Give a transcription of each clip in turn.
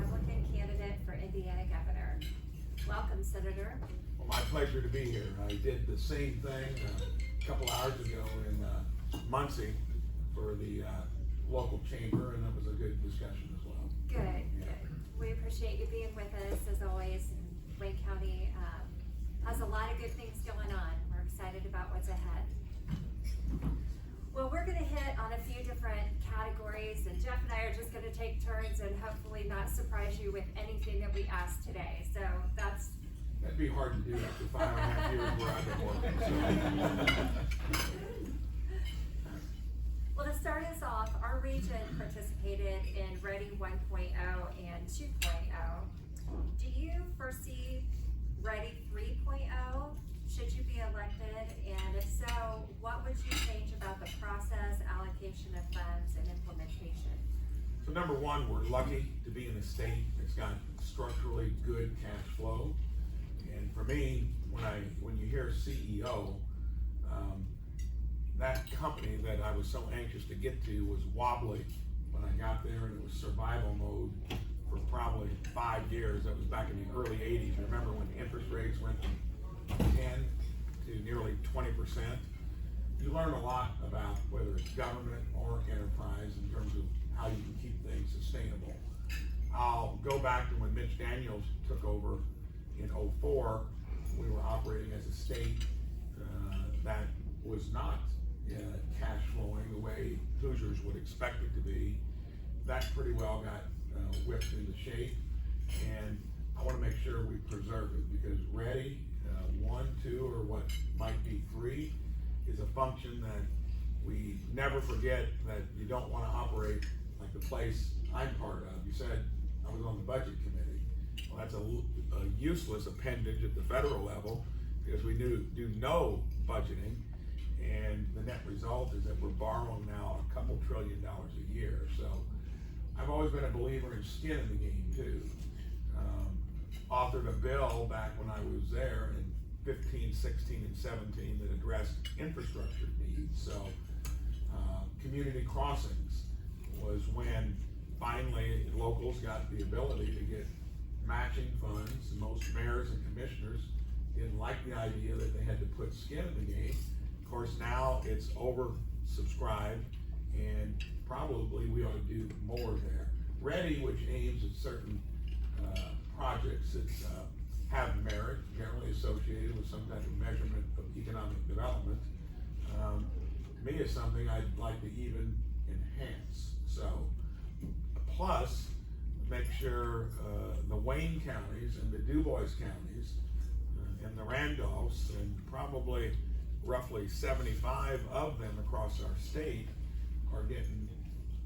Republican candidate for Indiana governor. Welcome, Senator. Well, my pleasure to be here. I did the same thing a couple hours ago in Muncie for the local chamber, and that was a good discussion as well. Good, good. We appreciate you being with us as always. Wayne County has a lot of good things going on. We're excited about what's ahead. Well, we're going to hit on a few different categories, and Jeff and I are just going to take turns and hopefully not surprise you with anything that we ask today. So That'd be hard to do after 5.5 years where I've been working. So. Well, to start us off, our region participated in Ready 1.0 and 2.0. Do you foresee Ready 3.0 should you be elected? And if so, what would you change about the process, allocation of funds, and implementation? So number one, we're lucky to be in a state that's got structurally good cash flow. And for me, when you hear CEO, that company that I was so anxious to get to was wobbly when I got there, and it was survival mode for probably 5 years. That was back in the early 80s. Remember when interest rates went from 10 to nearly 20%? You learn a lot about whether it's government or enterprise in terms of how you can keep things sustainable. I'll go back to when Mitch Daniels took over in 2004. We were operating as a state that was not cash flowing the way Hoosiers would expect it to be. That pretty well got whipped into shape, and I want to make sure we preserve it, because Ready 1, 2, or what might be 3 is a function that we never forget, that you don't want to operate like the place I'm part of. You said I was on the budget committee. Well, that's a useless appendage at the federal level, because we do no budgeting, and the net result is that we're borrowing now a couple $1 trillion a year. So I've always been a believer in skin in the game too. Authored a bill back when I was there in 15, 16, and 17 that addressed infrastructure needs. So community crossings was when finally locals got the ability to get matching funds. Most mayors and commissioners didn't like the idea that they had to put skin in the game. Of course, now it's oversubscribed, and probably we ought to do more there. Ready, which aims at certain projects that have merit, generally associated with some type of measurement of economic development, to me is something I'd like to even enhance. So, plus, make sure the Wayne counties and the Du Bois counties and the Randolphs, and probably roughly 75 of them across our state, are getting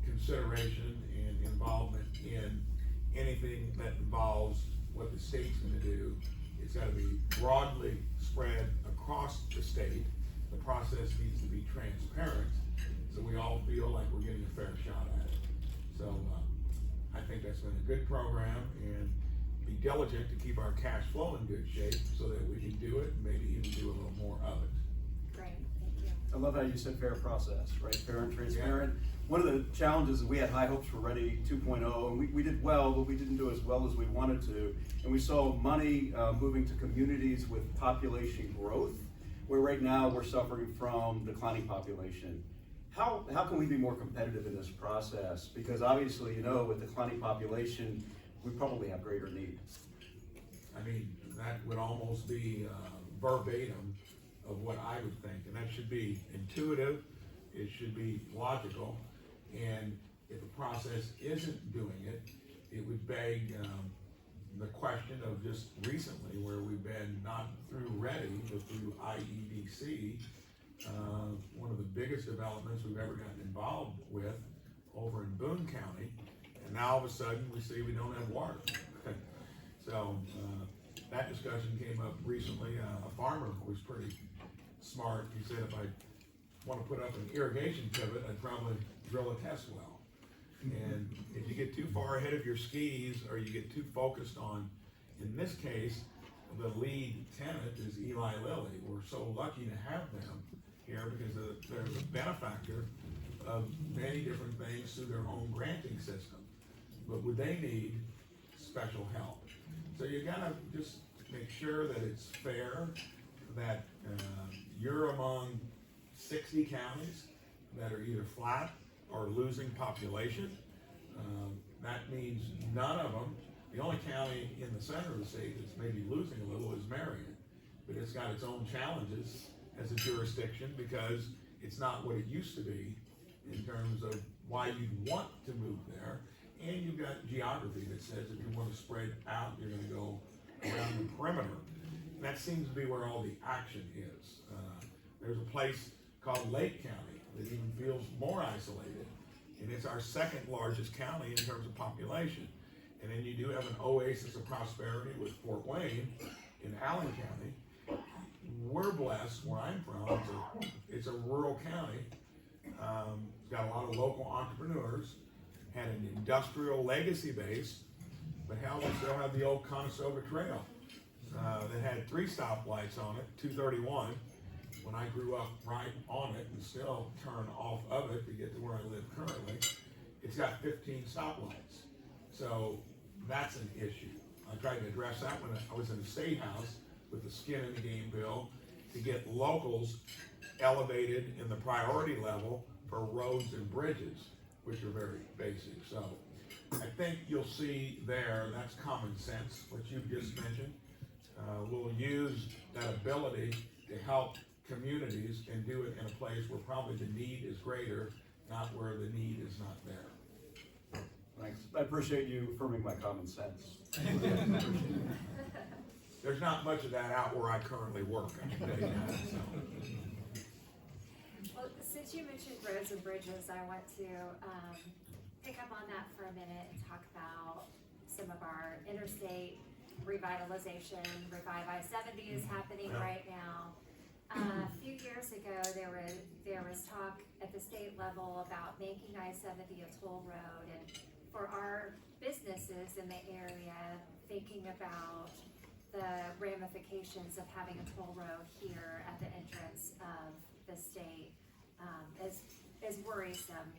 consideration and involvement in anything that involves what the state's going to do. It's got to be broadly spread across the state. The process needs to be transparent, so we all feel like we're getting a fair shot at it. So I think that's been a good program, and be diligent to keep our cash flow in good shape so that we can do it, and maybe even do a little more of it. Great, thank you. I love how you said fair process, right? Fair and transparent. Yeah. One of the challenges is we had high hopes for Ready 2.0, and we did well, but we didn't do as well as we wanted to. And we saw money moving to communities with population growth, where right now we're suffering from declining population. How can we be more competitive in this process? Because obviously, with declining population, we probably have greater need. I mean, that would almost be verbatim of what I would think, and that should be intuitive, it should be logical, and if a process isn't doing it, it would beg the question of just recently, where we've been not through Ready, but through IEDC, one of the biggest developments we've ever gotten involved with over in Boone County, and now all of a sudden we see we don't have water. So that discussion came up recently. A farmer was pretty smart. He said, if I want to put up an irrigation pivot, I'd probably drill a test well. And if you get too far ahead of your skis, or you get too focused on, in this case, the lead tenant is Eli Lilly. We're so lucky to have them here because they're the benefactor of many different things through their own granting system. But would they need special help. So you gotta just make sure that it's fair, that you're among 60 counties that are either flat or losing population. That means none of them, the only county in the center of the state that's maybe losing a little is Marion, but it's got its own challenges as a jurisdiction because it's not what it used to be in terms of why you'd want to move there. And you've got geography that says if you want to spread out, you're going to go around the perimeter. And that seems to be where all the action is. There's a place called Lake County that even feels more isolated. And it's our second largest county in terms of population. And then you do have an oasis of prosperity with Fort Wayne in Allen County. We're blessed where I'm from. It's a rural county. It's got a lot of local entrepreneurs, had an industrial legacy base, but hell, we still have the old Conestoga Trail that had 3 stoplights on it, 231, when I grew up right on it and still turn off of it to get to where I live currently. It's got 15 stoplights. So that's an issue. I tried to address that when I was in the State House with the skin in the game bill to get locals elevated in the priority level for roads and bridges, which are very basic. So I think you'll see there, that's common sense, what you've just mentioned. We'll use that ability to help communities and do it in a place where probably the need is greater, not where the need is not there. Thanks. I appreciate you affirming my common sense. There's not much of that out where I currently work, I can tell you that, so. Well, since you mentioned roads and bridges, I want to pick up on that for a minute and talk about some of our interstate revitalization. Revive I-70 is happening right now. A few years ago, there was talk at the state level about making I-70 a toll road, and for our businesses in the area, thinking about the ramifications of having a toll road here at the entrance of the state is worrisome.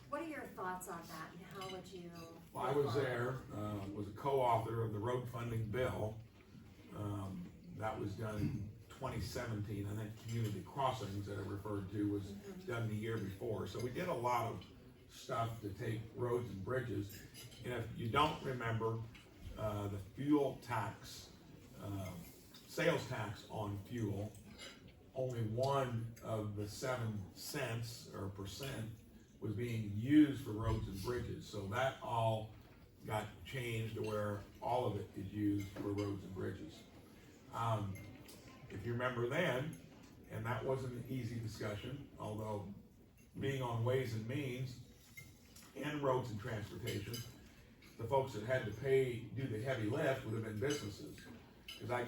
What are your thoughts on that, and how would you? Well, I was there, was a co-author of the road funding bill. That was done in 2017. I think community crossings that I referred to was done the year before. So we did a lot of stuff to take roads and bridges. And if you don't remember, the fuel tax, sales tax on fuel, only 1 of the 7 cents or percent was being used for roads and bridges. So that all got changed to where all of it is used for roads and bridges. If you remember then, and that wasn't an easy discussion, although being on Ways and Means and Roads and Transportation, the folks that had to do the heavy lift would have been businesses. Because I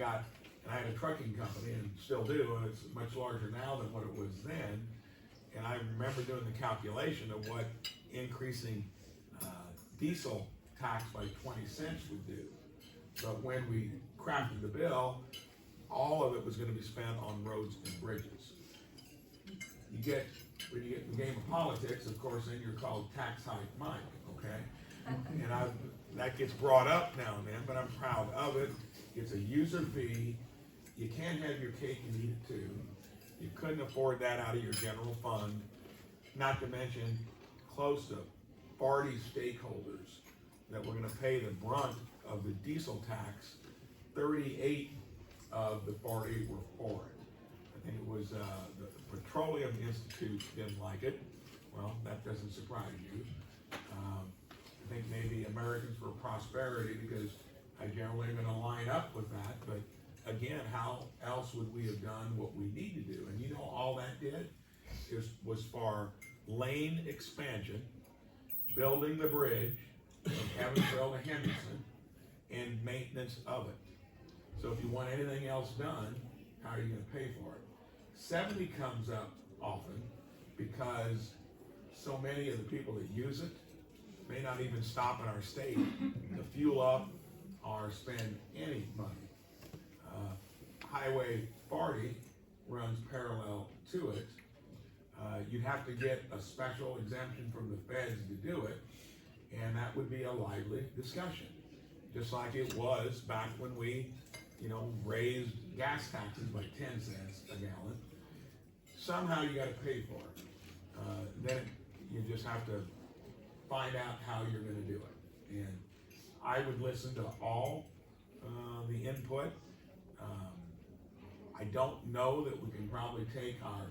had a trucking company and still do, and it's much larger now than what it was then. And I remember doing the calculation of what increasing diesel tax by 20 cents would do. But when we crafted the bill, all of it was going to be spent on roads and bridges. When you get in the game of politics, of course, then you're called tax hike Mike, okay? And that gets brought up now and then, but I'm proud of it. It's a user fee. You can't have your cake and eat it too. You couldn't afford that out of your general fund, not to mention close to 40 stakeholders that were going to pay the brunt of the diesel tax. 38 of the 40 were for it. I think it was the Petroleum Institute didn't like it. Well, that doesn't surprise you. I think maybe Americans for Prosperity, because I generally am going to line up with that, but again, how else would we have done what we need to do? And you know, all that did was for lane expansion, building the bridge from Evansville to Henderson, and maintenance of it. So if you want anything else done, how are you going to pay for it? 70 comes up often because so many of the people that use it may not even stop in our state to fuel up or spend any money. Highway 40 runs parallel to it. You'd have to get a special exemption from the feds to do it, and that would be a lively discussion. just like it was back when we, raised gas taxes by 10 cents a gallon. Somehow you gotta pay for it. Then you just have to find out how you're gonna do it. And I would listen to all the input. I don't know that we can probably take our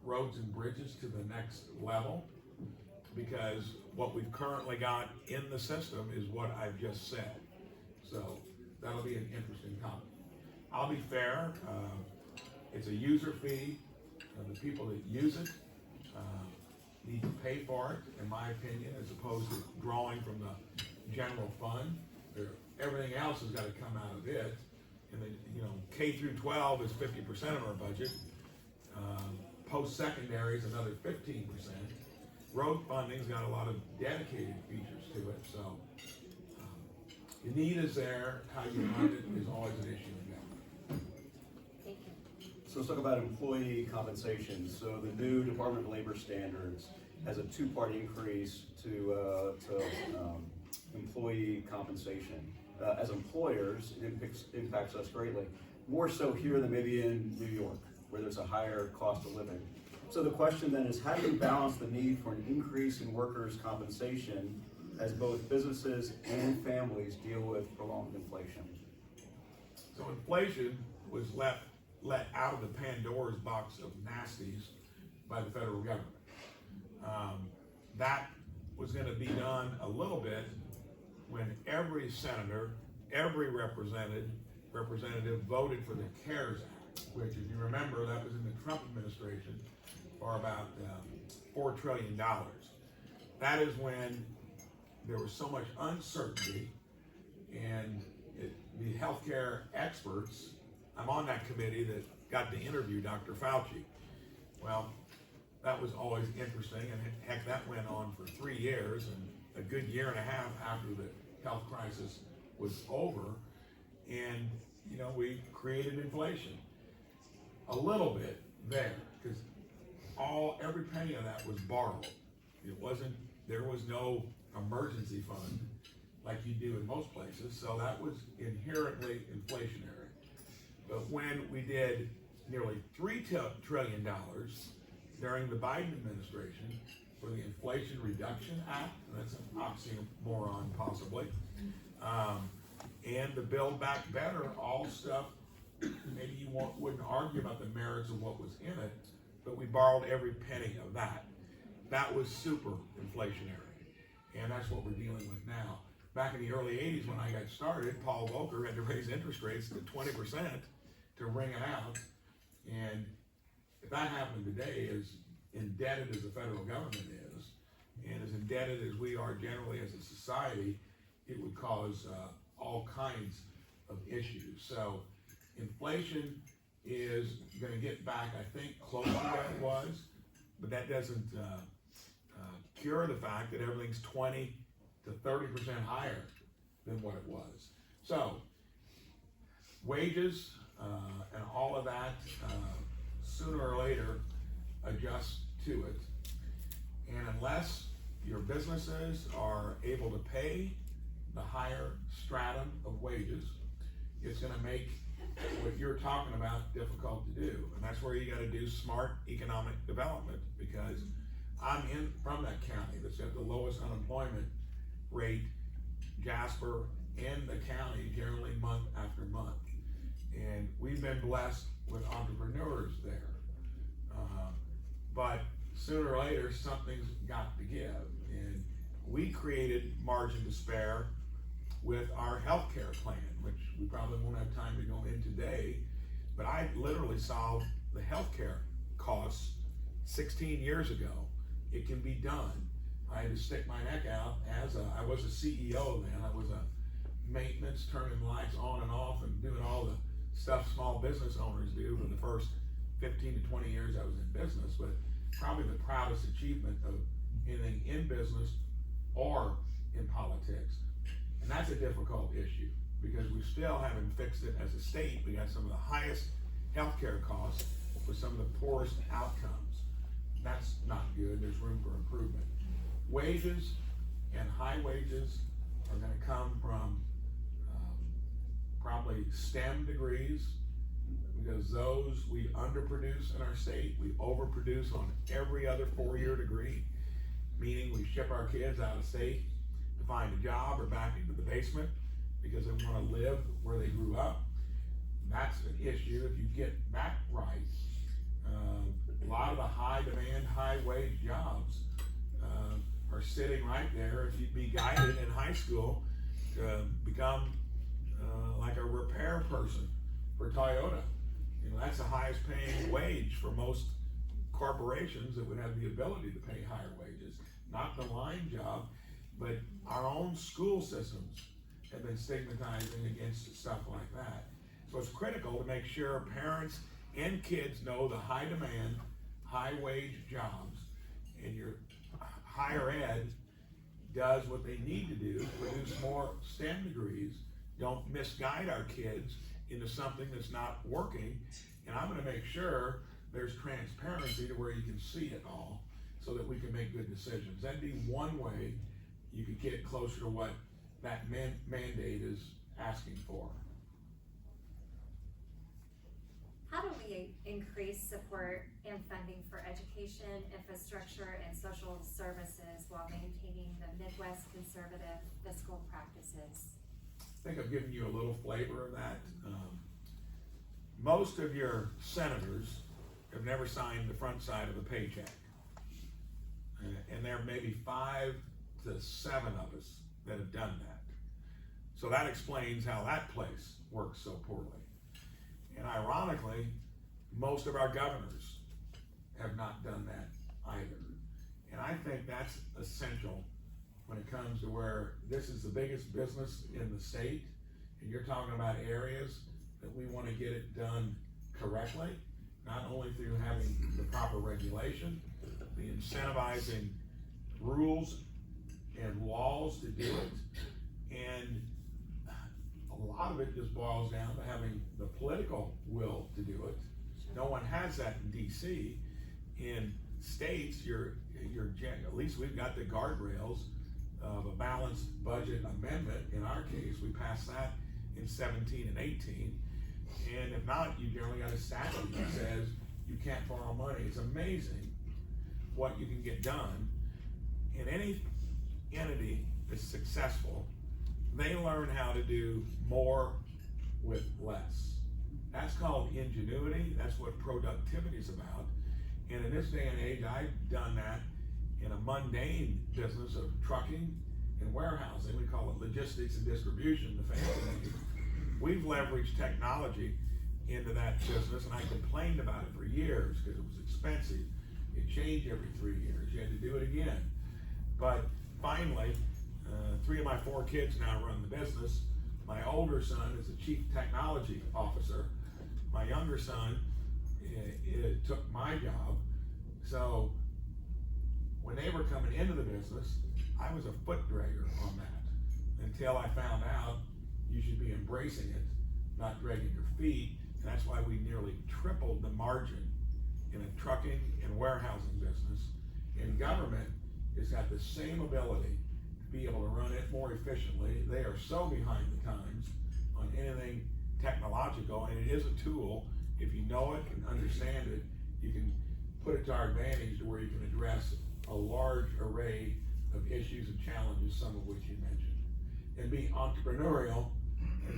roads and bridges to the next level, because what we've currently got in the system is what I've just said. So that'll be an interesting topic. I'll be fair, it's a user fee. The people that use it need to pay for it, in my opinion, as opposed to drawing from the general fund. Everything else has got to come out of it. And then, K through 12 is 50% of our budget. Post-secondary is another 15%. Road funding's got a lot of dedicated features to it, so the need is there. How you fund it is always an issue in government. Thank you. So let's talk about employee compensation. So the new Department of Labor standards has a two-part increase to employee compensation. As employers, it impacts us greatly. More so here than maybe in New York, where there's a higher cost of living. So the question then is, how do you balance the need for an increase in workers' compensation as both businesses and families deal with prolonged inflation? So inflation was let out of the Pandora's box of nasties by the federal government. That was going to be done a little bit when every senator, every representative voted for the CARES Act, which, if you remember, that was in the Trump administration for about $4 trillion. That is when there was so much uncertainty, and the healthcare experts, I'm on that committee that got to interview Dr. Fauci. Well, that was always interesting, and heck, that went on for 3 years, and a good year and a half after the health crisis was over, and we created inflation a little bit there, because every penny of that was borrowed. There was no emergency fund like you do in most places, so that was inherently inflationary. But when we did nearly $3 trillion during the Biden administration for the Inflation Reduction Act, and that's an oxymoron possibly, and the Build Back Better, all stuff, maybe you wouldn't argue about the merits of what was in it, but we borrowed every penny of that. That was super inflationary, and that's what we're dealing with now. Back in the early 80s when I got started, Paul Volcker had to raise interest rates to 20% to wring it out, and if that happened today, as indebted as the federal government is, and as indebted as we are generally as a society, it would cause all kinds of issues. So inflation is going to get back, I think, close to what it was, but that doesn't cure the fact that everything's 20 to 30% higher than what it was. So wages and all of that sooner or later adjust to it. And unless your businesses are able to pay the higher stratum of wages, it's going to make what you're talking about difficult to do. And that's where you got to do smart economic development, because I'm from that county that's got the lowest unemployment rate, Jasper, in the county, generally month after month. And we've been blessed with entrepreneurs there. But sooner or later, something's got to give. And we created margin to spare with our healthcare plan, which we probably won't have time to go into today, but I literally solved the healthcare costs 16 years ago. It can be done. I had to stick my neck out I was a CEO then. I was a maintenance, turning lights on and off and doing all the stuff small business owners do for the first 15 to 20 years I was in business, but probably the proudest achievement of anything in business or in politics. And that's a difficult issue, because we still haven't fixed it as a state. We got some of the highest healthcare costs with some of the poorest outcomes. That's not good. There's room for improvement. Wages and high wages are going to come from probably STEM degrees, because those we underproduce in our state. We overproduce on every other 4-year degree, meaning we ship our kids out of state to find a job or back into the basement because they want to live where they grew up. That's an issue if you get that right. A lot of the high demand, high wage jobs are sitting right there. If you'd be guided in high school to become like a repair person for Toyota, you know, that's the highest paying wage for most corporations that would have the ability to pay higher wages. Not the line job, but our own school systems have been stigmatizing against stuff like that. So it's critical to make sure parents and kids know the high demand, high wage jobs, and your higher ed does what they need to do, produce more STEM degrees. Don't misguide our kids into something that's not working. And I'm gonna make sure there's transparency to where you can see it all so that we can make good decisions. That'd be one way you could get closer to what that mandate is asking for. How do we increase support and funding for education, infrastructure, and social services while maintaining the Midwest conservative fiscal practices? I think I've given you a little flavor of that. Most of your senators have never signed the front side of a paycheck. And there may be 5 to 7 of us that have done that. So that explains how that place works so poorly. And ironically, most of our governors have not done that either. And I think that's essential when it comes to where this is the biggest business in the state, and you're talking about areas that we want to get it done correctly, not only through having the proper regulation, the incentivizing rules and laws to do it, and a lot of it just boils down to having the political will to do it. No one has that in DC. In states, at least we've got the guardrails of a balanced budget amendment. In our case, we passed that in 17 and 18. And if not, you generally got a statute that says you can't borrow money. It's amazing what you can get done. In any entity that's successful, they learn how to do more with less. That's called ingenuity. That's what productivity is about. And in this day and age, I've done that in a mundane business of trucking and warehousing. We call it logistics and distribution, the fancy name. We've leveraged technology into that business, and I complained about it for years because it was expensive. It changed every 3 years. You had to do it again. But finally, 3 of my 4 kids now run the business. My older son is the chief technology officer. My younger son took my job. So when they were coming into the business, I was a foot dragger on that until I found out you should be embracing it, not dragging your feet. And that's why we nearly tripled the margin in a trucking and warehousing business. And government has got the same ability to be able to run it more efficiently. They are so behind the times on anything technological, and it is a tool. If you know it and understand it, you can put it to our advantage to where you can address a large array of issues and challenges, some of which you mentioned. And being entrepreneurial,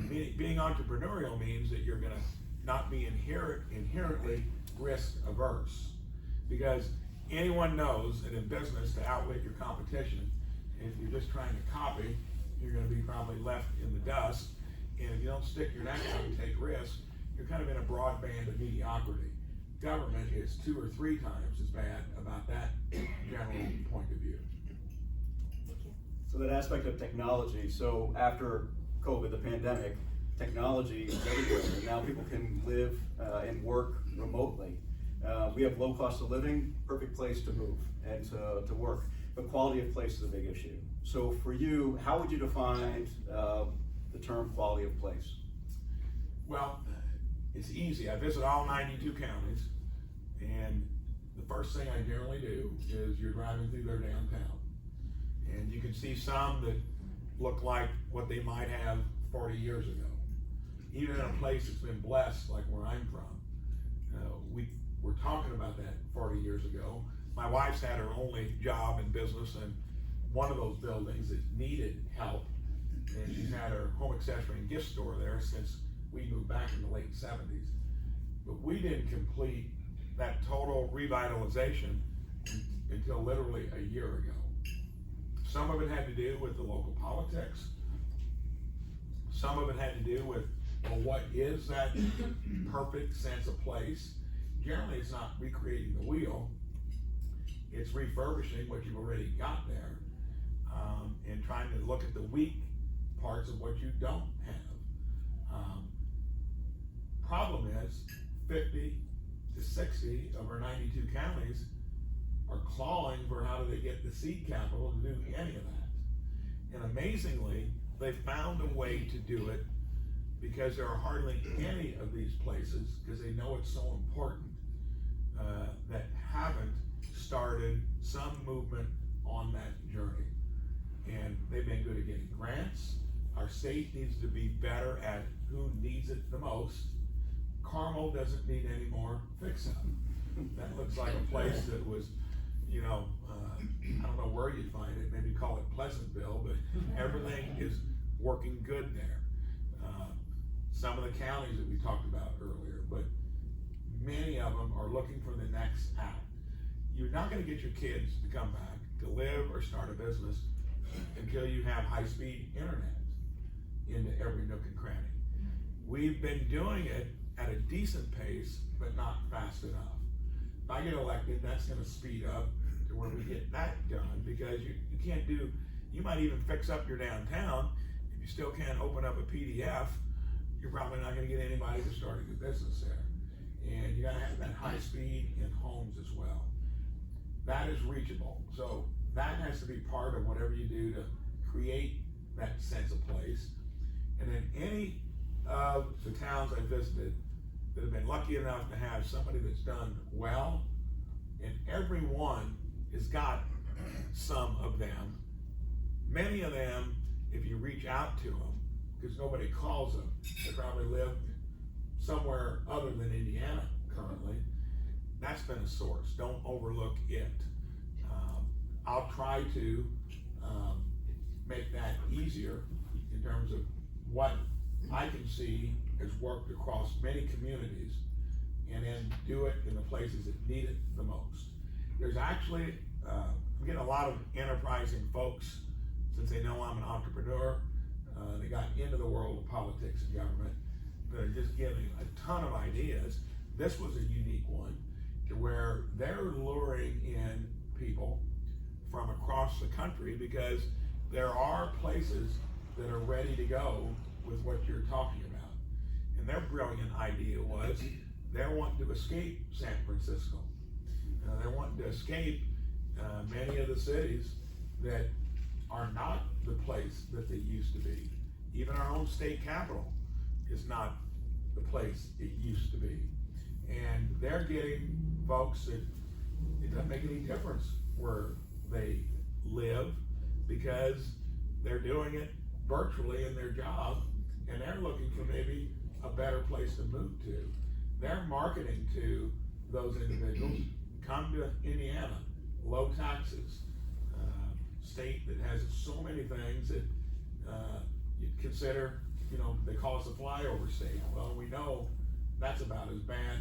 being entrepreneurial means that you're gonna not be inherently risk averse. Because anyone knows that in business, to outwit your competition, if you're just trying to copy, you're gonna be probably left in the dust. And if you don't stick your neck out and take risks, you're kind of in a broad band of mediocrity. Government is 2 or 3 times as bad about that general point of view. So that aspect of technology, so after COVID, the pandemic, technology is everywhere. And now people can live and work remotely. We have low cost of living, perfect place to move and to work. But quality of place is a big issue. So for you, how would you define the term quality of place? Well, it's easy. I visit all 92 counties, and the first thing I generally do is you're driving through their downtown. And you can see some that look like what they might have 40 years ago. even in a place that's been blessed, like where I'm from. We were talking about that 40 years ago. My wife's had her only job in business in one of those buildings that needed help, and she's had her home accessory and gift store there since we moved back in the late 70s. But we didn't complete that total revitalization until literally a year ago. Some of it had to do with the local politics. Some of it had to do with, well, what is that perfect sense of place? Generally, it's not recreating the wheel. It's refurbishing what you've already got there, and trying to look at the weak parts of what you don't have. Problem is, 50 to 60 of our 92 counties are clawing for how do they get the seed capital to do any of that. And amazingly, they found a way to do it because there are hardly any of these places, because they know it's so important, that haven't started some movement on that journey. And they've been good at getting grants. Our state needs to be better at who needs it the most. Carmel doesn't need any more fix-up. That looks like a place that was, you know, I don't know where you'd find it, maybe call it Pleasantville, but everything is working good there. Some of the counties that we talked about earlier, but many of them are looking for the next act. You're not gonna get your kids to come back to live or start a business until you have high-speed internet into every nook and cranny. We've been doing it at a decent pace, but not fast enough. If I get elected, that's gonna speed up to where we get that done, because you can't do, you might even fix up your downtown, if you still can't open up a PDF, you're probably not gonna get anybody to start a new business there. And you gotta have that high speed in homes as well. That is reachable. So that has to be part of whatever you do to create that sense of place. And then any of the towns I visited that have been lucky enough to have somebody that's done well, and every one has got some of them. Many of them, if you reach out to them, because nobody calls them, they probably live somewhere other than Indiana currently. That's been a source. Don't overlook it. I'll try to make that easier in terms of what I can see has worked across many communities, and then do it in the places that need it the most. There's actually, I'm getting a lot of enterprising folks, since they know I'm an entrepreneur, they got into the world of politics and government, that are just giving a ton of ideas. This was a unique one, to where they're luring in people from across the country, because there are places that are ready to go with what you're talking about. And their brilliant idea was, they're wanting to escape San Francisco. They're wanting to escape many of the cities that are not the place that they used to be. Even our own state capital is not the place it used to be. And they're getting folks that it doesn't make any difference where they live, because they're doing it virtually in their job, and they're looking for maybe a better place to move to. They're marketing to those individuals, come to Indiana, low taxes, state that has so many things that you'd consider, you know, they call us a flyover state. Well, we know that's about as bad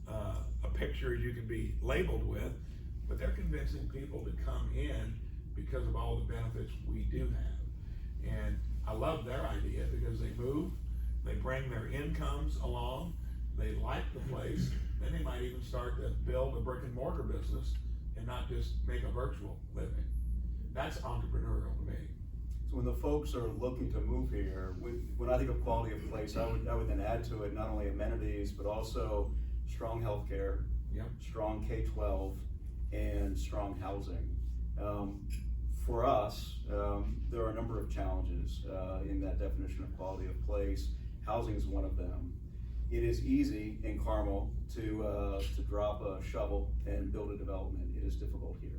a picture as you can be labeled with, but they're convincing people to come in because of all the benefits we do have. And I love their idea, because they move, they bring their incomes along, they like the place, then they might even start to build a brick and mortar business and not just make a virtual living. That's entrepreneurial to me. So when the folks are looking to move here, when I think of quality of place, I would then add to it not only amenities, but also strong healthcare, yep, strong K-12, and strong housing. For us, there are a number of challenges in that definition of quality of place. Housing is one of them. It is easy in Carmel to drop a shovel and build a development. It is difficult here.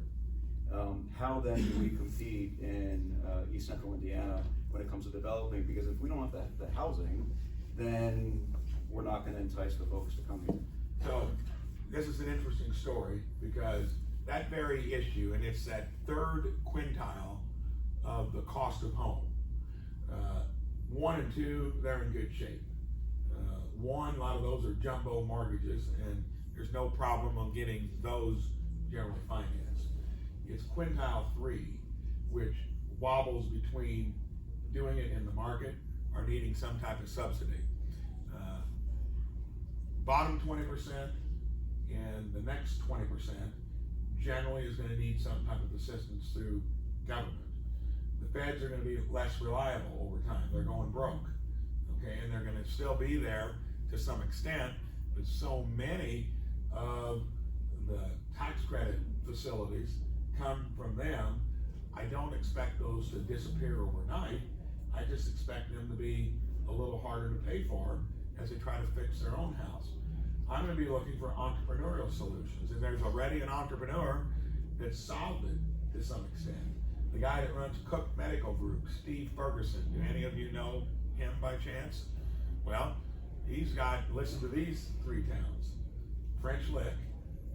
How then do we compete in East Central Indiana when it comes to developing? Because if we don't have the housing, then we're not gonna entice the folks to come here. So, this is an interesting story, because that very issue, and it's that third quintile of the cost of home. 1 and 2, they're in good shape. 1, a lot of those are jumbo mortgages, and there's no problem on getting those generally financed. It's quintile 3, which wobbles between doing it in the market or needing some type of subsidy. Bottom 20% and the next 20% generally is going to need some type of assistance through government. The feds are going to be less reliable over time. They're going broke, okay, and they're going to still be there to some extent, but so many of the tax credit facilities come from them. I don't expect those to disappear overnight. I just expect them to be a little harder to pay for as they try to fix their own house. I'm going to be looking for entrepreneurial solutions, and there's already an entrepreneur that solved it to some extent. The guy that runs Cook Medical Group, Steve Ferguson. Do any of you know him by chance? Well, he's got, listen to these 3 towns. French Lick,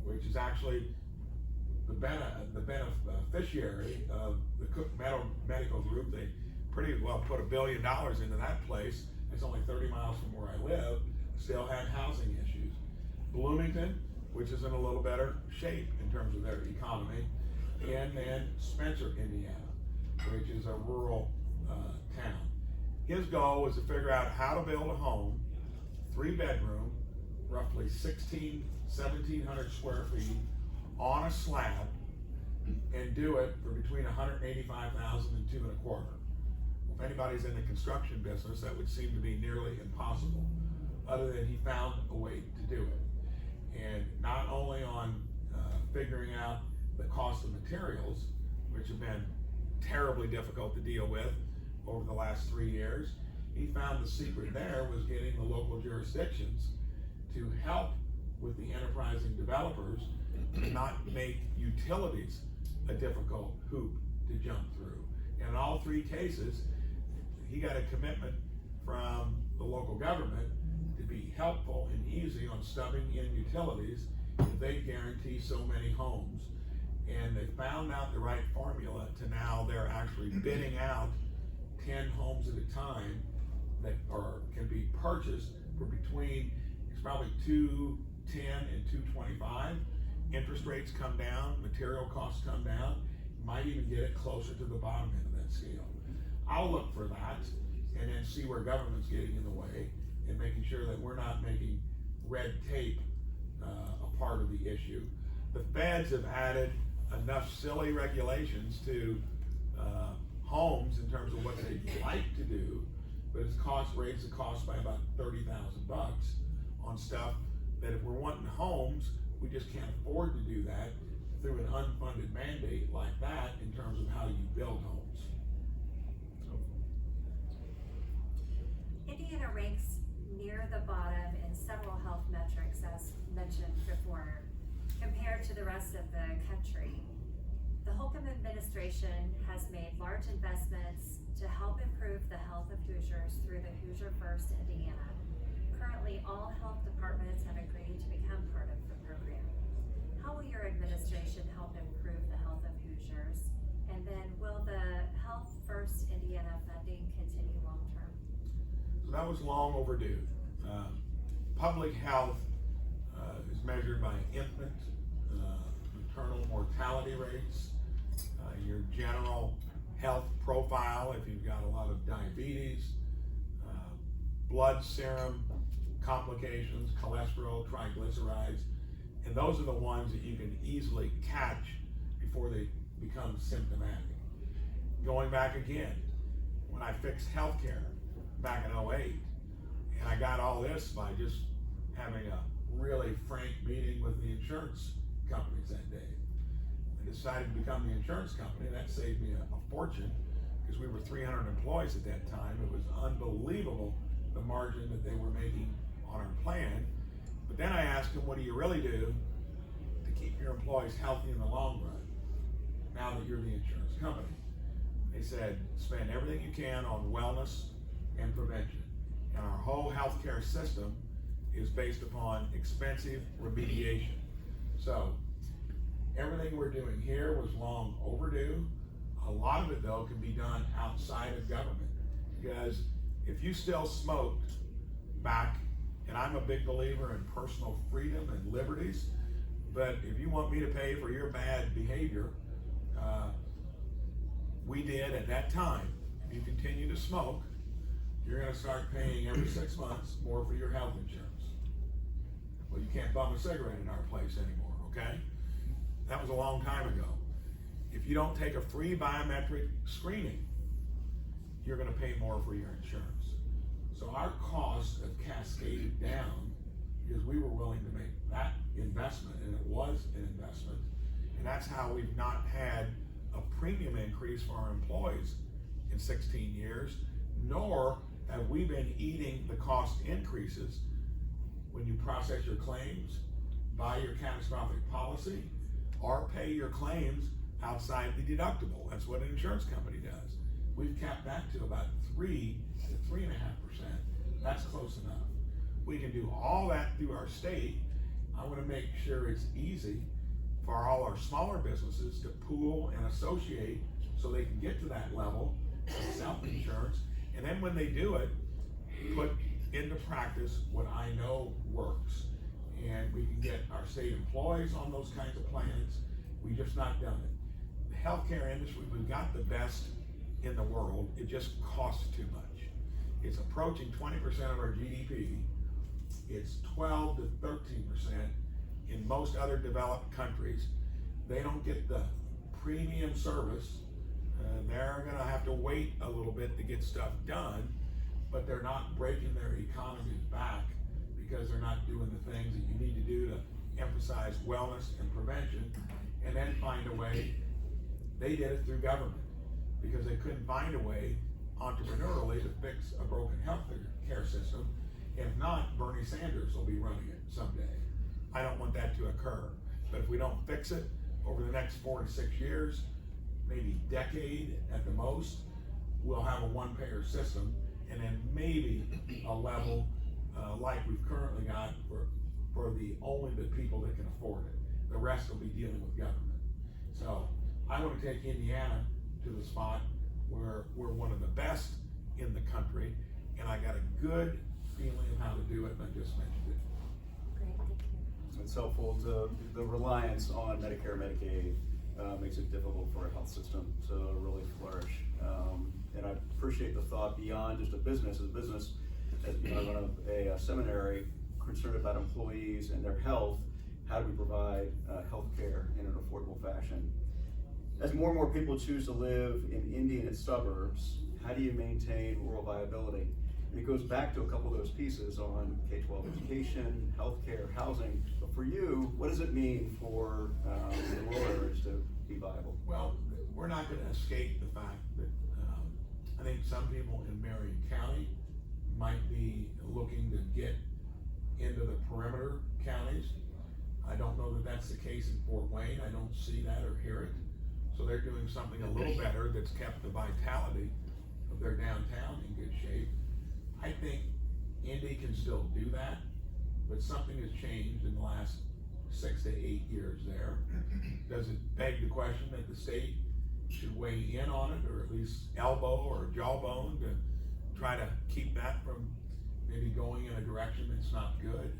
which is actually the beneficiary of the Cook Medical Group. They pretty well put $1 billion into that place. It's only 30 miles from where I live, still had housing issues. Bloomington, which is in a little better shape in terms of their economy, and then Spencer, Indiana, which is a rural town. His goal was to figure out how to build a home, 3-bedroom, roughly 1,700 square feet, on a slab, and do it for between $185,000 and $225,000. If anybody's in the construction business, that would seem to be nearly impossible, other than he found a way to do it. And not only on figuring out the cost of materials, which have been terribly difficult to deal with over the last 3 years, he found the secret there was getting the local jurisdictions to help with the enterprising developers to not make utilities a difficult hoop to jump through. And in all 3 cases, he got a commitment from the local government to be helpful and easy on stubbing in utilities if they guarantee so many homes. And they found out the right formula to now they're actually bidding out 10 homes at a time that can be purchased for between, it's probably $210,000 and $225,000. Interest rates come down, material costs come down, you might even get it closer to the bottom end of that scale. I'll look for that and then see where government's getting in the way and making sure that we're not making red tape a part of the issue. The feds have added enough silly regulations to homes in terms of what they'd like to do, but it's raised the cost by about $30,000 on stuff that if we're wanting homes, we just can't afford to do that through an unfunded mandate like that in terms of how you build homes. Indiana ranks near the bottom in several health metrics, as mentioned before, compared to the rest of the country. The Holcomb administration has made large investments to help improve the health of Hoosiers through the Hoosier First Indiana. Currently, all health departments have agreed to become part of the program. How will your administration help improve the health of Hoosiers? And then will the Health First Indiana funding continue long term? So that was long overdue. Public health is measured by infant, maternal mortality rates, your general health profile, if you've got a lot of diabetes, blood serum complications, cholesterol, triglycerides, and those are the ones that you can easily catch before they become symptomatic. Going back again, when I fixed healthcare back in 2008, and I got all this by just having a really frank meeting with the insurance companies that day. I decided to become the insurance company. That saved me a fortune because we were 300 employees at that time. It was unbelievable the margin that they were making on our plan. But then I asked them, what do you really do to keep your employees healthy in the long run now that you're the insurance company? They said, spend everything you can on wellness and prevention. And our whole healthcare system is based upon expensive remediation. So everything we're doing here was long overdue. A lot of it, though, can be done outside of government. Because if you still smoked back, and I'm a big believer in personal freedom and liberties, but if you want me to pay for your bad behavior, we did at that time. If you continue to smoke, you're gonna start paying every 6 months more for your health insurance. Well, you can't bum a cigarette in our place anymore, okay? That was a long time ago. If you don't take a free biometric screening, you're gonna pay more for your insurance. So our costs have cascaded down because we were willing to make that investment, and it was an investment. And that's how we've not had a premium increase for our employees in 16 years, nor have we been eating the cost increases when you process your claims, buy your catastrophic policy, or pay your claims outside the deductible. That's what an insurance company does. We've capped that to about 3 to 3.5%. That's close enough. We can do all that through our state. I want to make sure it's easy for all our smaller businesses to pool and associate so they can get to that level of self-insurance. And then when they do it, put into practice what I know works. And we can get our state employees on those kinds of plans. We've just not done it. The healthcare industry, we've got the best in the world. It just costs too much. It's approaching 20% of our GDP. It's 12 to 13% in most other developed countries. They don't get the premium service. They're gonna have to wait a little bit to get stuff done, but they're not breaking their economies back because they're not doing the things that you need to do to emphasize wellness and prevention, and then find a way. They did it through government because they couldn't find a way entrepreneurially to fix a broken health care system. If not, Bernie Sanders will be running it someday. I don't want that to occur. But if we don't fix it over the next 4 to 6 years, maybe decade at the most, we'll have a one-payer system, and then maybe a level like we've currently got for the only the people that can afford it. The rest will be dealing with government. So I want to take Indiana to the spot where we're one of the best in the country, and I got a good feeling of how to do it, and I just mentioned it. Great, thank you. It's helpful to, the reliance on Medicare, Medicaid makes it difficult for a health system to really flourish. And I appreciate the thought beyond just a business. As a business, as you know, I run a seminary concerned about employees and their health. How do we provide health care in an affordable fashion? As more and more people choose to live in Indy and its suburbs, how do you maintain rural viability? And it goes back to a couple of those pieces on K-12 education, healthcare, housing. But for you, what does it mean for the rural areas to be viable? Well, we're not going to escape the fact that I think some people in Marion County might be looking to get into the perimeter counties. I don't know that that's the case in Fort Wayne. I don't see that or hear it. So they're doing something a little better that's kept the vitality of their downtown in good shape. I think Indy can still do that, but something has changed in the last 6 to 8 years there. Does it beg the question that the state should weigh in on it, or at least elbow or jawbone to try to keep that from maybe going in a direction that's not good?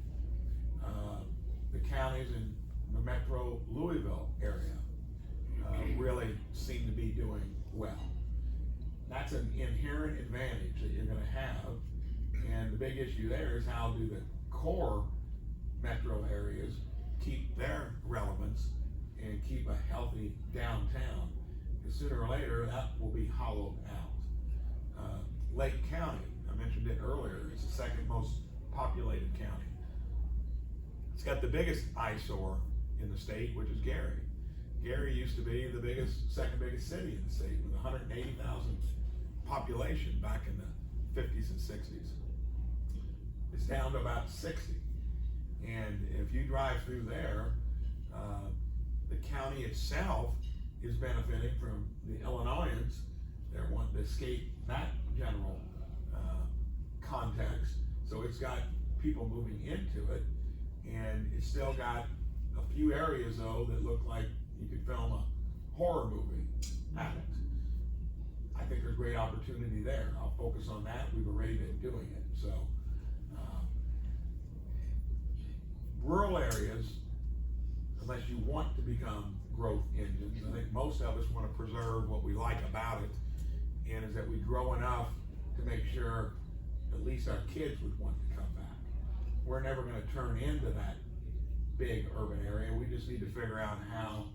The counties in the metro Louisville area really seem to be doing well. That's an inherent advantage that you're going to have, and the big issue there is how do the core metro areas keep their relevance and keep a healthy downtown, because sooner or later that will be hollowed out. Lake County, I mentioned it earlier, it's the second most populated county. It's got the biggest eyesore in the state, which is Gary. Gary used to be the second biggest city in the state with 180,000 population back in the 50s and 60s. It's down to about 60. And if you drive through there, the county itself is benefiting from the Illinoisans that want to escape that general context So it's got people moving into it, and it's still got a few areas though that look like you could film a horror movie at it. I think there's great opportunity there. I'll focus on that. We've already been doing it. So rural areas, unless you want to become growth engines, I think most of us want to preserve what we like about it, and is that we grow enough to make sure at least our kids would want to come back. We're never going to turn into that big urban area. We just need to figure out how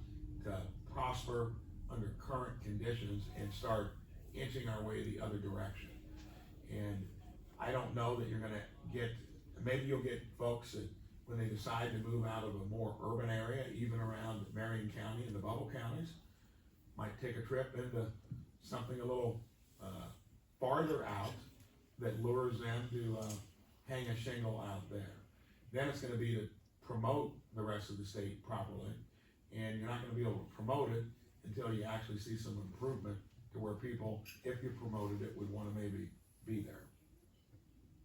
to prosper under current conditions and start inching our way the other direction. And I don't know that you're going to get, maybe you'll get folks that when they decide to move out of a more urban area, even around Marion County and the bubble counties, might take a trip into something a little farther out that lures them to hang a shingle out there. Then it's going to be to promote the rest of the state properly, and you're not going to be able to promote it until you actually see some improvement to where people, if you promoted it, would want to maybe be there.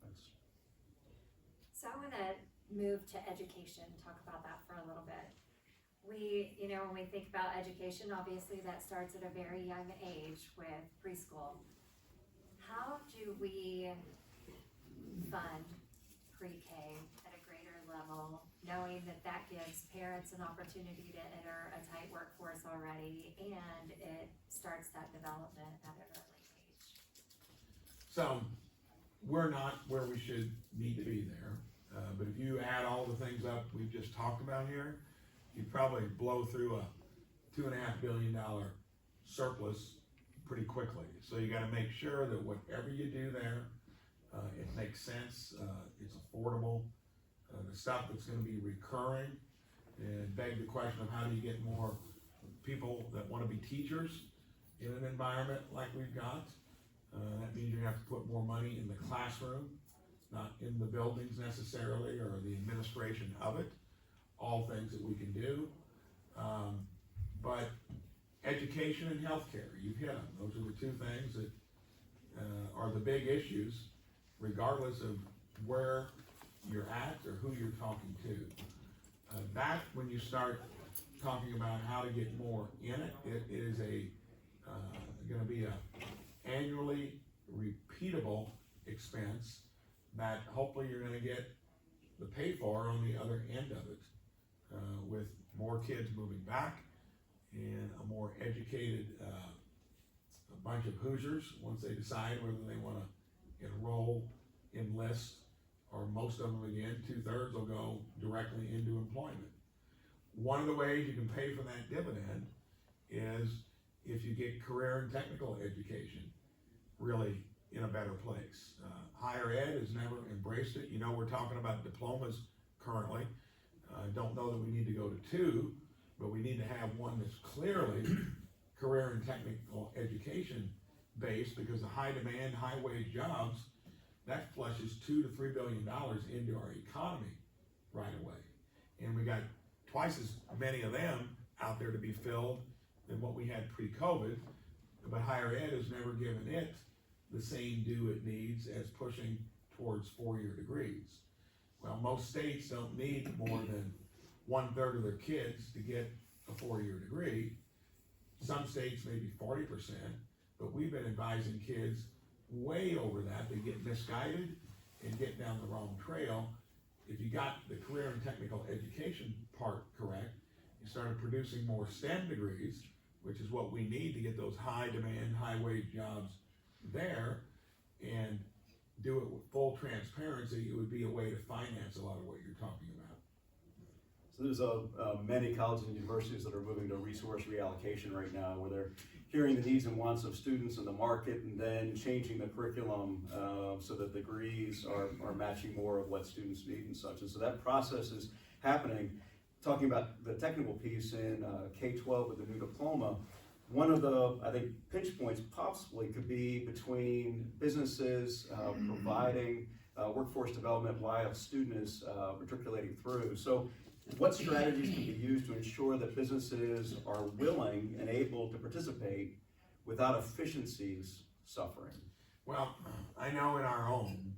Thanks. So I want to move to education, talk about that for a little bit. We, when we think about education, obviously that starts at a very young age with preschool. How do we fund pre-K at a greater level, knowing that that gives parents an opportunity to enter a tight workforce already, and it starts that development at an early age? So we're not where we should need to be there, but if you add all the things up we've just talked about here, you'd probably blow through a $2.5 billion surplus pretty quickly. So you got to make sure that whatever you do there, it makes sense, it's affordable, the stuff that's going to be recurring, and beg the question of how do you get more people that want to be teachers in an environment like we've got. That means you're going to have to put more money in the classroom, not in the buildings necessarily, or the administration of it. All things that we can do. But education and healthcare, you've hit them. Those are the two things that are the big issues, regardless of where you're at or who you're talking to. That, when you start talking about how to get more in it, it is going to be a annually repeatable expense that hopefully you're going to get the pay for on the other end of it, with more kids moving back and a more educated a bunch of Hoosiers once they decide whether they want to enroll, enlist, or most of them, again, 2/3 will go directly into employment. One of the ways you can pay for that dividend is if you get career and technical education really in a better place. Higher ed has never embraced it. We're talking about diplomas currently. Don't know that we need to go to 2, but we need to have one that's clearly career and technical education based, because the high demand, high wage jobs, that flushes $2 to $3 billion into our economy right away. And we got twice as many of them out there to be filled than what we had pre-COVID, but higher ed has never given it the same due it needs as pushing towards 4-year degrees. Well, most states don't need more than 1/3 of their kids to get a 4-year degree. Some states maybe 40%, but we've been advising kids way over that. They get misguided and get down the wrong trail. If you got the career and technical education part correct, you started producing more STEM degrees, which is what we need to get those high demand, high wage jobs there, and do it with full transparency, it would be a way to finance a lot of what you're talking about. So there's many colleges and universities that are moving to resource reallocation right now, where they're hearing the needs and wants of students in the market and then changing the curriculum so that degrees are matching more of what students need and such. And so that process is happening. Talking about the technical piece in K-12 with the new diploma, one of the, I think, pinch points possibly could be between businesses providing workforce development while a student is matriculating through. So what strategies can be used to ensure that businesses are willing and able to participate without efficiencies suffering? Well, I know in our own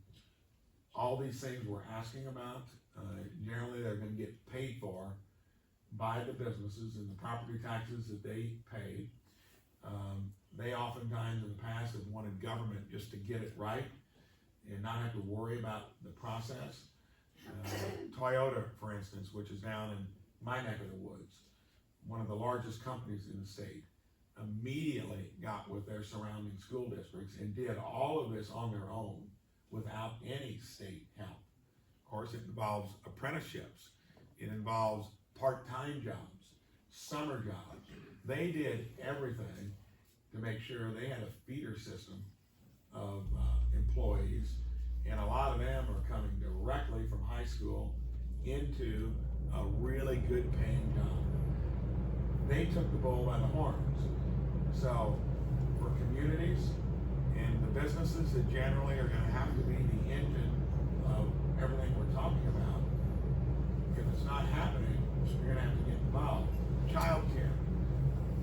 all these things we're asking about, generally they're gonna get paid for by the businesses and the property taxes that they pay. They oftentimes in the past have wanted government just to get it right and not have to worry about the process. Toyota, for instance, which is down in my neck of the woods, one of the largest companies in the state, immediately got with their surrounding school districts and did all of this on their own without any state help. Of course, it involves apprenticeships, it involves part-time jobs, summer jobs. They did everything to make sure they had a feeder system of employees, and a lot of them are coming directly from high school into a really good paying job. They took the bull by the horns. So for communities and the businesses that generally are gonna have to be the engine of everything we're talking about, if it's not happening, you're gonna have to get involved. Childcare,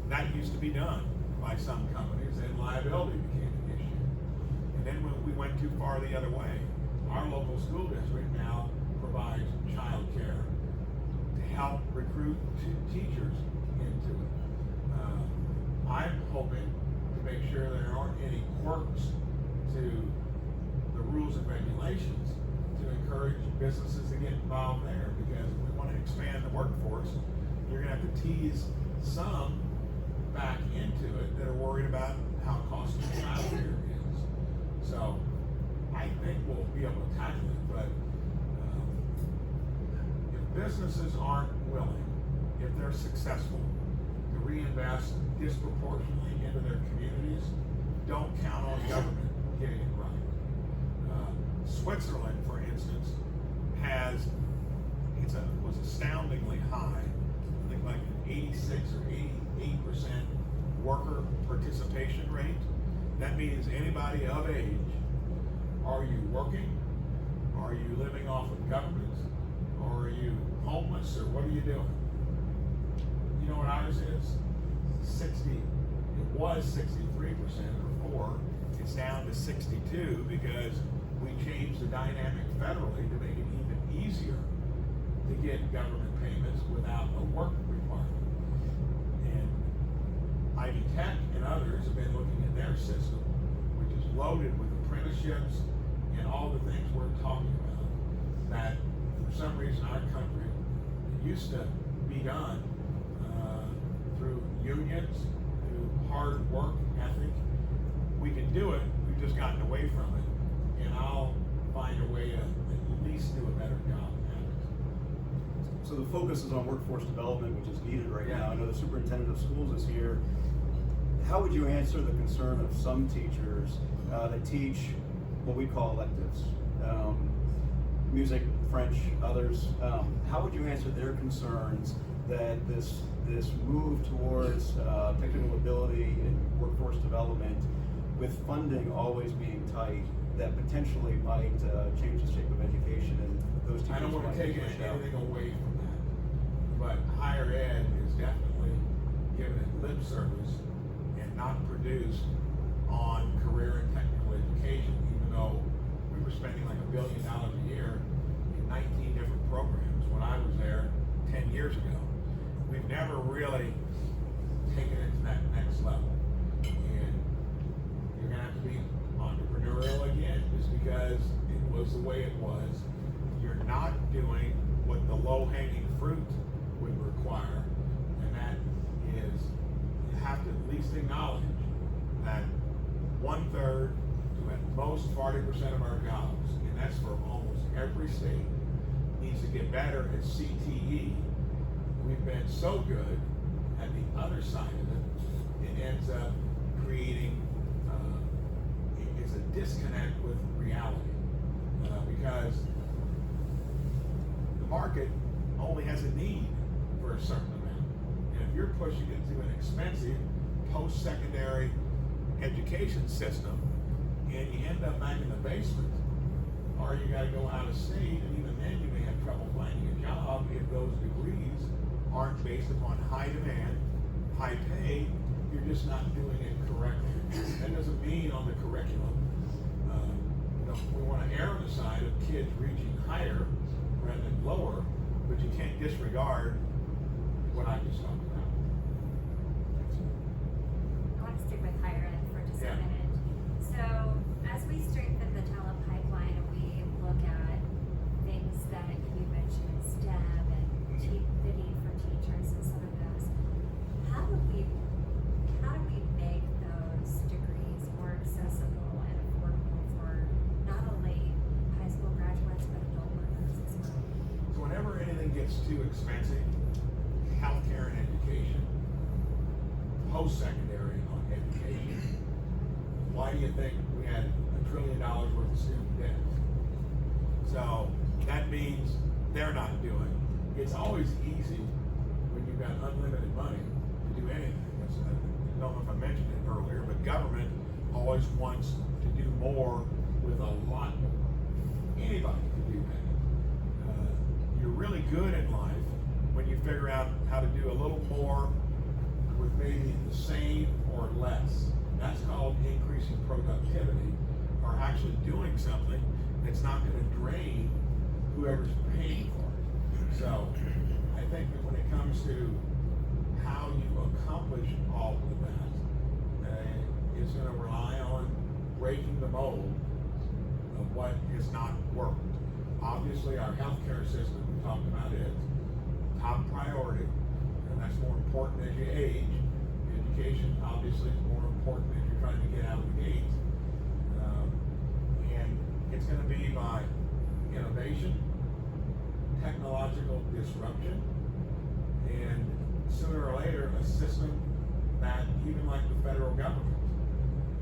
that used to be done by some companies, and liability became an issue. And then when we went too far the other way, our local school district now provides childcare to help recruit teachers into it. I'm hoping to make sure there aren't any quirks to the rules and regulations to encourage businesses to get involved there, because if we want to expand the workforce, you're gonna have to tease some back into it that are worried about how costly childcare is. So I think we'll be able to tackle it, but if businesses aren't willing, if they're successful, to reinvest disproportionately into their communities, don't count on government getting it right. Switzerland, for instance, was astoundingly high. I think like an 86 or 88% worker participation rate. That means anybody of age, are you working? Are you living off of government? Or are you homeless? Or what are you doing? You know what ours is? 60. It was 63% or 4. It's down to 62 because we changed the dynamic federally to make it even easier to get government payments without a work requirement. And Ivy Tech and others have been looking at their system, which is loaded with apprenticeships and all the things we're talking about, that for some reason our country used to be done through unions, through hard work ethic. We can do it, we've just gotten away from it, and I'll find a way to at least do a better job at it. So the focus is on workforce development, which is needed right Yeah. now. I know the superintendent of schools is here. How would you answer the concern of some teachers that teach what we call electives? Music, French, others. How would you answer their concerns that this move towards technical ability and workforce development, with funding always being tight, that potentially might change the shape of education, and those teachers I don't want might to take be pushed out? anything away from that, but higher ed is definitely given it lip service and not produced on career and technical education, even though we were spending like $1 billion a year in 19 different programs when I was there 10 years ago. We've never really taken it to that next level. And you're gonna have to be entrepreneurial again, just because it was the way it was. You're not doing what the low-hanging fruit would require, and that is, you have to at least acknowledge that 1/3 to at most 40% of our jobs, and that's for almost every state, needs to get better at CTE. We've been so good at the other side of it, it ends up creating it's a disconnect with reality, because the market only has a need for a certain amount, and if you're pushing it through an expensive post-secondary education system and you end up back in the basement, or you got to go out of state, and even then you may have trouble finding a job if those degrees aren't based upon high demand, high pay. You're just not doing it correctly. That doesn't mean on the curriculum. We want to err on the side of kids reaching higher rather than lower, but you can't disregard what I just talked about. I want to stick with higher ed for just Yeah. a minute. So, as we strengthen the talent pipeline and we look at things that you mentioned, STEM and the need for teachers and some of those, how do we make those degrees more accessible and affordable for not only high school graduates but adult learners as well? So whenever anything gets too expensive, healthcare and education, post-secondary on education, why do you think we had $1 trillion worth of student debt? So that means they're not doing. It's always easy when you've got unlimited money to do anything. I don't know if I mentioned it earlier, but government always wants to do more with a lot more. Anybody can do that. You're really good in life when you figure out how to do a little more with maybe the same or less. That's called increasing productivity, or actually doing something that's not going to drain whoever's paying for it. So I think that when it comes to how you accomplish all of that, it's going to rely on breaking the mold of what has not worked. Obviously, our healthcare system, we talked about it, top priority, and that's more important as you age. Education, obviously, is more important as you're trying to get out of the gate. And it's going to be by innovation, technological disruption, and sooner or later, a system that, even like the federal government,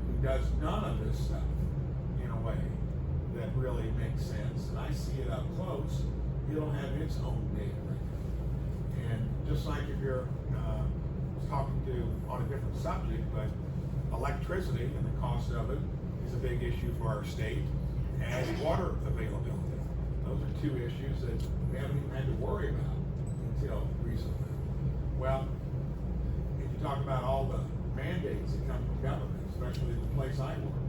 who does none of this stuff in a way that really makes sense, and I see it up close, it'll have its own data record. And just like if you're talking to on a different subject, but electricity and the cost of it is a big issue for our state, and water availability. Those are two issues that we haven't even had to worry about until recently. Well, if you talk about all the mandates that come from government, especially the place I work,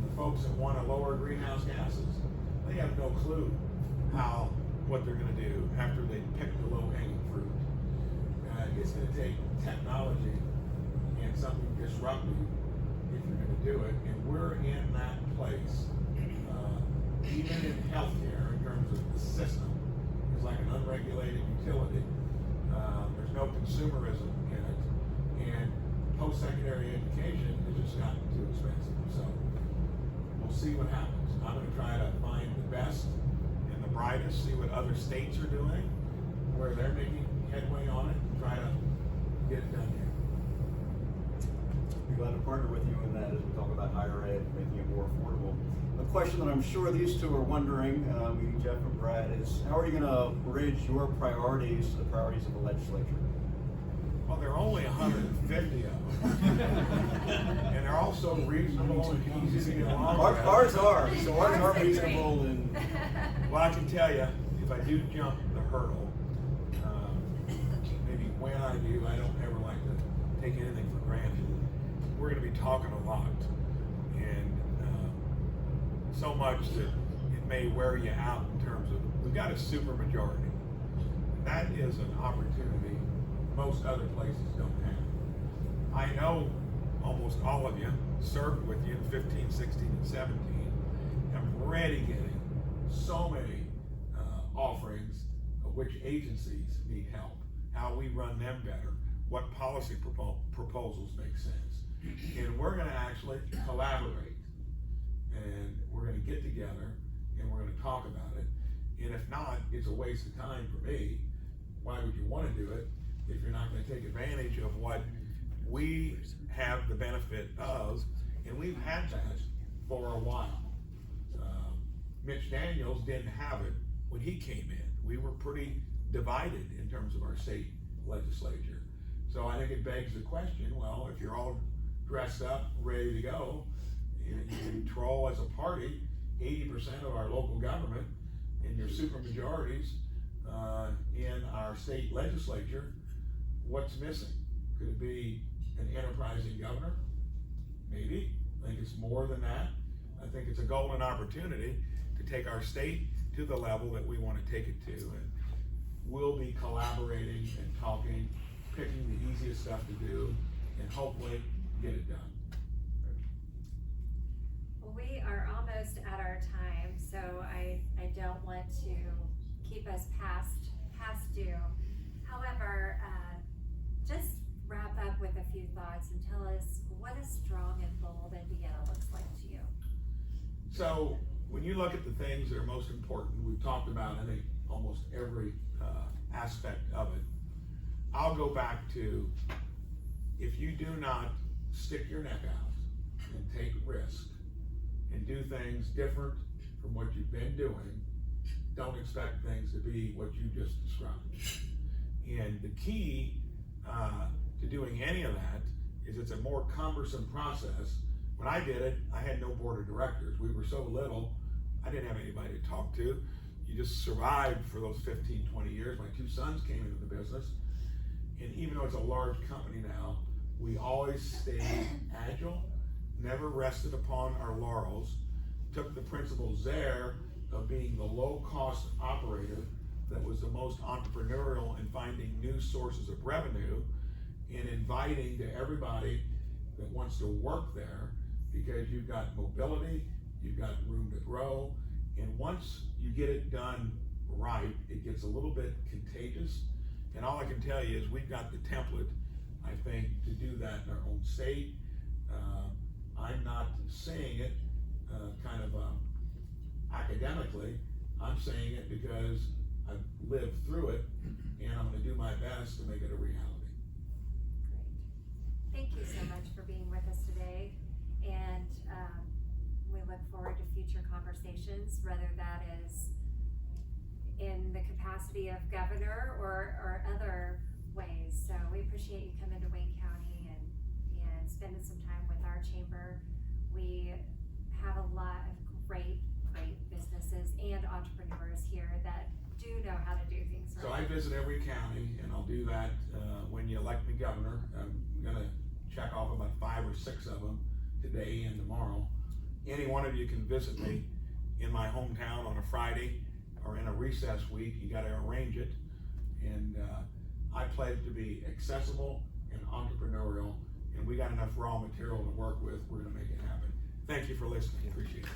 the folks that want to lower greenhouse gases, they have no clue what they're going to do after they pick the low-hanging fruit. It's going to take technology and something disruptive if you're going to do it, and we're in that place. Even in healthcare, in terms of the system, it's like an unregulated utility. There's no consumerism in it, and post-secondary education has just gotten too expensive. So we'll see what happens. I'm going to try to find the best and the brightest, see what other states are doing, where they're making headway on it, and try to get it done here. Be glad to partner with you in that as we talk about higher ed, making it more affordable. A question that I'm sure these two are wondering, Jeff and Brad, is how are you going to bridge your priorities to the priorities of the legislature? Well, there are only 150 of them, and they're all so reasonable and easy to get along with. Ours are reasonable and. Well, I can tell you, if I do jump the hurdle, maybe when I do, I don't ever like to take anything for granted. We're going to be talking a lot, and so much that it may wear you out in terms of, we've got a super majority. That is an opportunity most other places don't have. I know almost all of you served with you in 15, 16, and 17. I'm already getting so many offerings of which agencies need help, how we run them better, what policy proposals make sense. And we're going to actually collaborate, and we're going to get together, and we're going to talk about it. And if not, it's a waste of time for me. Why would you want to do it if you're not going to take advantage of what we have the benefit of? And we've had that for a while. Mitch Daniels didn't have it when he came in. We were pretty divided in terms of our state legislature. So I think it begs the question, well, if you're all dressed up, ready to go, and you control as a party 80% of our local government and your supermajorities in our state legislature, what's missing? Could it be an enterprising governor? Maybe. I think it's more than that. I think it's a golden opportunity to take our state to the level that we want to take it to. And we'll be collaborating and talking, picking the easiest stuff to do, and hopefully get it done. Well, we are almost at our time, so I don't want to keep us past due. However, just wrap up with a few thoughts and tell us what a strong and bold Indiana looks like to you. So when you look at the things that are most important, we've talked about, I think, almost every aspect of it. I'll go back to, if you do not stick your neck out and take risk and do things different from what you've been doing, don't expect things to be what you just described. And the key to doing any of that is it's a more cumbersome process. When I did it, I had no board of directors. We were so little, I didn't have anybody to talk to. You just survived for those 15, 20 years. My two sons came into the business. And even though it's a large company now, we always stayed agile, never rested upon our laurels, took the principles there of being the low-cost operator that was the most entrepreneurial in finding new sources of revenue and inviting to everybody that wants to work there, because you've got mobility, you've got room to grow, and once you get it done right, it gets a little bit contagious. And all I can tell you is we've got the template, I think, to do that in our own state. I'm not saying it academically. I'm saying it because I've lived through it, and I'm going to do my best to make it a reality. Great. Thank you so much for being with us today, and we look forward to future conversations, whether that is in the capacity of governor or other ways. So we appreciate you coming to Wayne County and spending some time with our chamber. We have a lot of great businesses and entrepreneurs here that do know how to do things right. So I visit every county, and I'll do that when you elect me governor. I'm gonna check off about 5 or 6 of them today and tomorrow. Any one of you can visit me in my hometown on a Friday or in a recess week. You gotta arrange it. And I pledge to be accessible and entrepreneurial, and we got enough raw material to work with. We're gonna make it happen. Thank you for listening. Appreciate it.